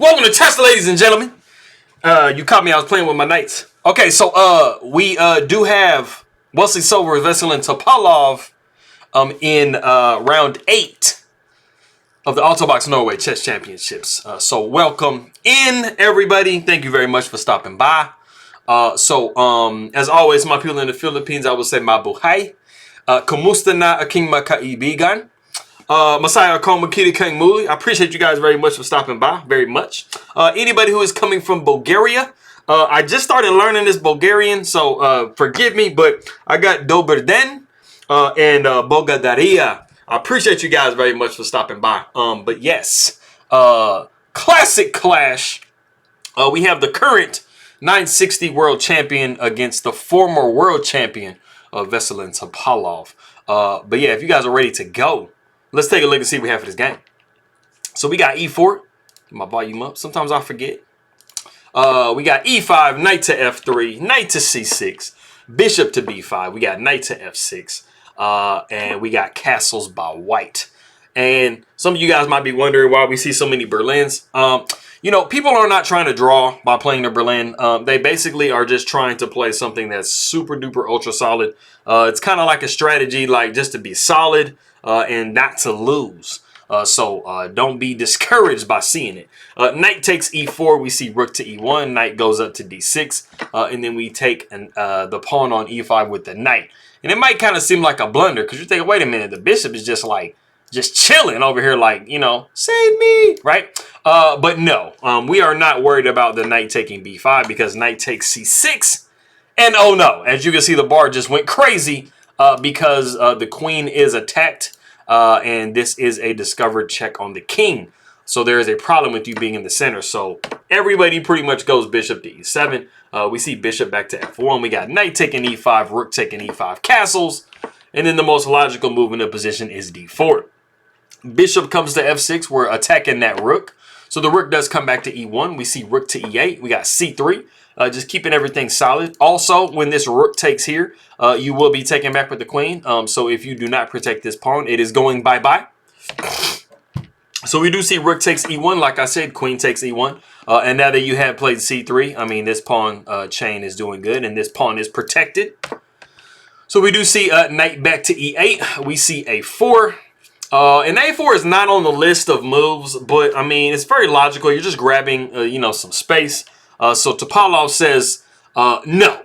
Welcome to Tesla, ladies and gentlemen. You caught me. I was playing with my knights. Okay, so we do have Wesley So versus Veselin Topalov in round 8 of the Altibox Norway Chess Championships. So welcome in, everybody. Thank you very much for stopping by. As always, my people in the Philippines, I will say mabuhay. Kumusta na aking makaibigan? Masaya Akoma Kitty Kang Muli. I appreciate you guys very much for stopping by. Very much. Anybody who is coming from Bulgaria, I just started learning this Bulgarian, so forgive me, but I got Dober Den and Bogadaria. I appreciate you guys very much for stopping by. But yes, classic clash. We have the current 960 world champion against the former world champion, Veselin Topalov. But yeah, if you guys are ready to go, let's take a look and see what we have for this game. So we got e4. Get my volume up. Sometimes I forget. We got e5, knight to f3, knight to c6, bishop to b5. We got knight to f6. And we got castles by white. And some of you guys might be wondering why we see so many Berlins. You know, people are not trying to draw by playing the Berlin. They basically are just trying to play something that's super duper ultra solid. It's kind of like a strategy, like just to be solid and not to lose. So don't be discouraged by seeing it. Knight takes e4. We see rook to e1. Knight goes up to d6. And then we take the pawn on e5 with the knight. And it might kind of seem like a blunder because you're thinking, wait a minute, the bishop is just chilling over here like, you know, save me, right? But no, we are not worried about the knight taking b5 because knight takes c6. And oh no, as you can see, the bar just went crazy because the queen is attacked. And this is a discovered check on the king. So there is a problem with you being in the center. So everybody pretty much goes bishop to e7. We see bishop back to f1. We got knight taking e5, rook taking e5, castles. And then the most logical move in the position is d4. Bishop comes to f6. We're attacking that rook. So the rook does come back to e1. We see rook to e8. We got c3. Just keeping everything solid. Also, when this rook takes here, you will be taken back with the queen. So if you do not protect this pawn, it is going bye-bye. So we do see rook takes e1. Like I said, queen takes e1. And now that you have played c3, I mean, this pawn chain is doing good. And this pawn is protected. So we do see knight back to e8. We see a4. And a4 is not on the list of moves. But, I mean, it's very logical. You're just grabbing, you know, some space. So Topalov says, no,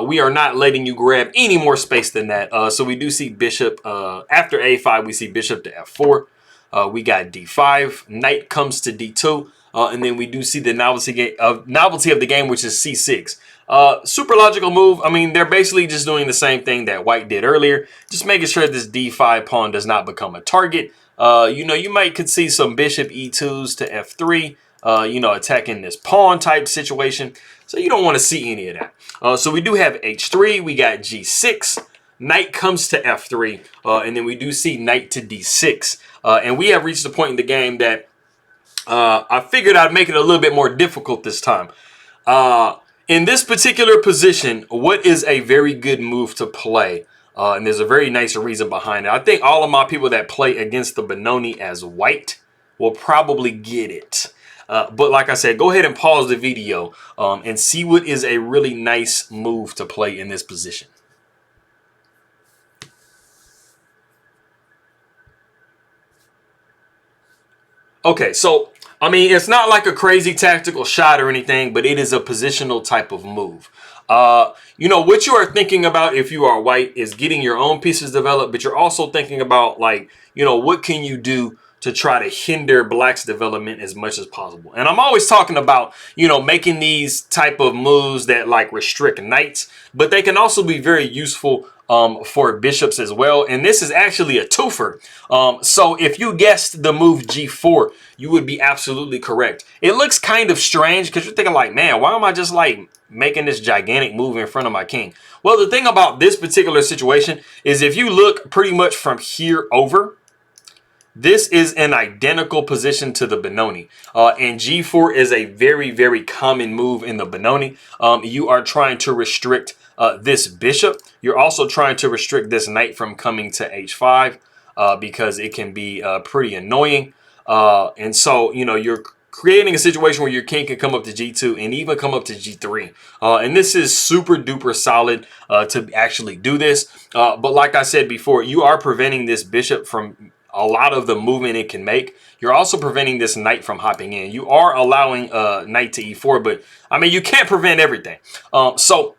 we are not letting you grab any more space than that. So we do see bishop, after a5, we see bishop to f4. We got d5, knight comes to d2, and then we do see the novelty of the game, which is c6. Super logical move. I mean, they're basically just doing the same thing that white did earlier, just making sure this d5 pawn does not become a target. You know, you might could see some bishop e2s to f3. You know, attacking this pawn type situation. So you don't want to see any of that. So we do have h3. We got g6. Knight comes to f3. And then we do see knight to d6. And we have reached the point in the game that I figured I'd make it a little bit more difficult this time. In this particular position, what is a very good move to play? And there's a very nice reason behind it. I think all of my people that play against the Benoni as white will probably get it. But like I said, go ahead and pause the video and see what is a really nice move to play in this position. Okay, so, I mean, it's not like a crazy tactical shot or anything, but it is a positional type of move. You know, what you are thinking about if you are white is getting your own pieces developed, but you're also thinking about, like, you know, what can you do to try to hinder black's development as much as possible. And I'm always talking about, you know, making these type of moves that like restrict knights, but they can also be very useful for bishops as well. And this is actually a twofer. So if you guessed the move g4, you would be absolutely correct. It looks kind of strange because you're thinking like, man, why am I just like making this gigantic move in front of my king? Well, the thing about this particular situation is if you look pretty much from here over, this is an identical position to the Benoni. And g4 is a very, very common move in the Benoni. You are trying to restrict this bishop. You're also trying to restrict this knight from coming to h5 because it can be pretty annoying. And so, you know, you're creating a situation where your king can come up to g2 and even come up to g3. And this is super duper solid to actually do this. But like I said before, you are preventing this bishop from a lot of the movement it can make. You're also preventing this knight from hopping in. You are allowing knight to e4, but I mean, you can't prevent everything. So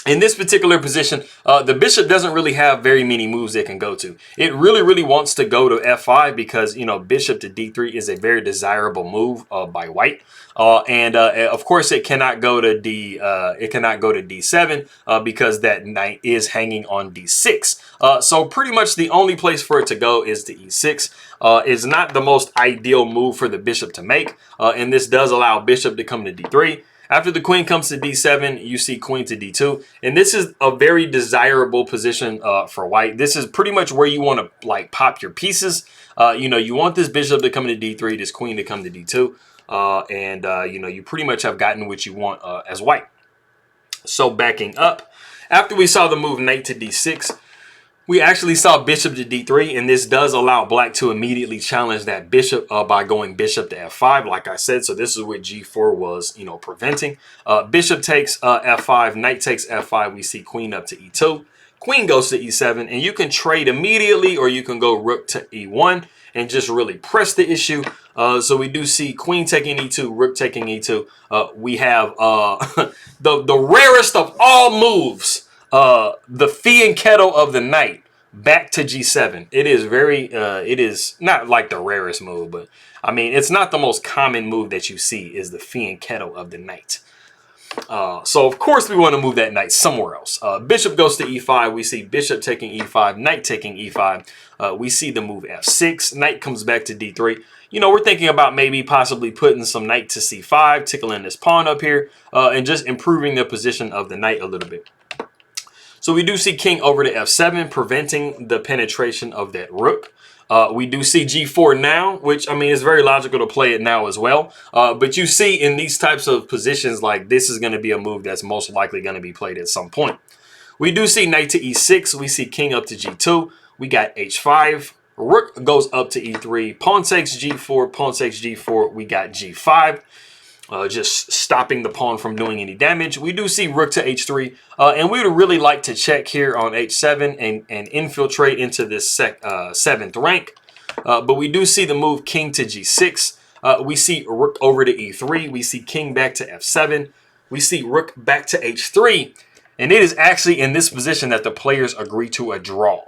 in this particular position, the bishop doesn't really have very many moves it can go to. It really wants to go to f5 because, you know, bishop to d3 is a very desirable move by white. Of course, it cannot go to d7 because that knight is hanging on d6. So pretty much the only place for it to go is to e6. It's not the most ideal move for the bishop to make, and this does allow bishop to come to d3. After the queen comes to d7, you see queen to d2. And this is a very desirable position for white. This is pretty much where you want to like pop your pieces. You know, you want this bishop to come to d3, this queen to come to d2. You know, you pretty much have gotten what you want as white. So backing up, after we saw the move knight to d6, we actually saw bishop to d3, and this does allow black to immediately challenge that bishop by going bishop to f5, like I said. So this is what g4 was, you know, preventing. Bishop takes f5, knight takes f5. We see queen up to e2. Queen goes to e7, and you can trade immediately, or you can go rook to e1 and just really press the issue. So we do see queen taking e2, rook taking e2. We have the rarest of all moves. The fianchetto of the knight back to g7. It is very it is not like the rarest move, but I mean, it's not the most common move that you see is the fianchetto of the knight. So of course we want to move that knight somewhere else. Bishop goes to e5. We see bishop taking e5, knight taking e5. We see the move f6. Knight comes back to d3. You know, we're thinking about maybe possibly putting some knight to c5, tickling this pawn up here, and just improving the position of the knight a little bit. So we do see king over to f7, preventing the penetration of that rook. We do see g4 now, which, I mean, it's very logical to play it now as well. But you see in these types of positions, like this is going to be a move that's most likely going to be played at some point. We do see knight to e6. We see king up to g2. We got h5. Rook goes up to e3. Pawn takes g4. Pawn takes g4. We got g5. Just stopping the pawn from doing any damage. We do see rook to h3, and we would really like to check here on h7 and infiltrate into this 7th rank. But we do see the move king to g6. We see rook over to e3. We see king back to f7. We see rook back to h3. And it is actually in this position that the players agree to a draw.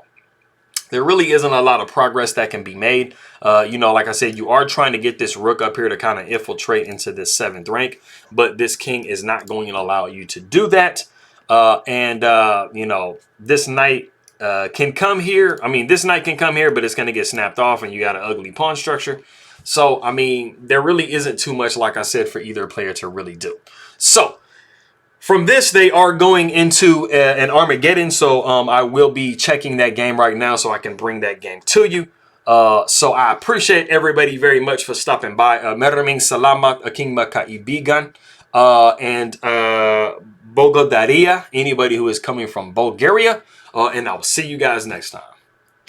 There really isn't a lot of progress that can be made. You know, like I said, you are trying to get this rook up here to kind of infiltrate into this 7th rank, but this king is not going to allow you to do that. You know, this knight can come here. I mean, this knight can come here, but it's going to get snapped off and you got an ugly pawn structure. So, I mean, there really isn't too much, like I said, for either player to really do. So, from this, they are going into an Armageddon, so I will be checking that game right now so I can bring that game to you. So I appreciate everybody very much for stopping by. Maraming salamat aking makaibigan. And Bulgaria, anybody who is coming from Bulgaria. And I'll see you guys next time.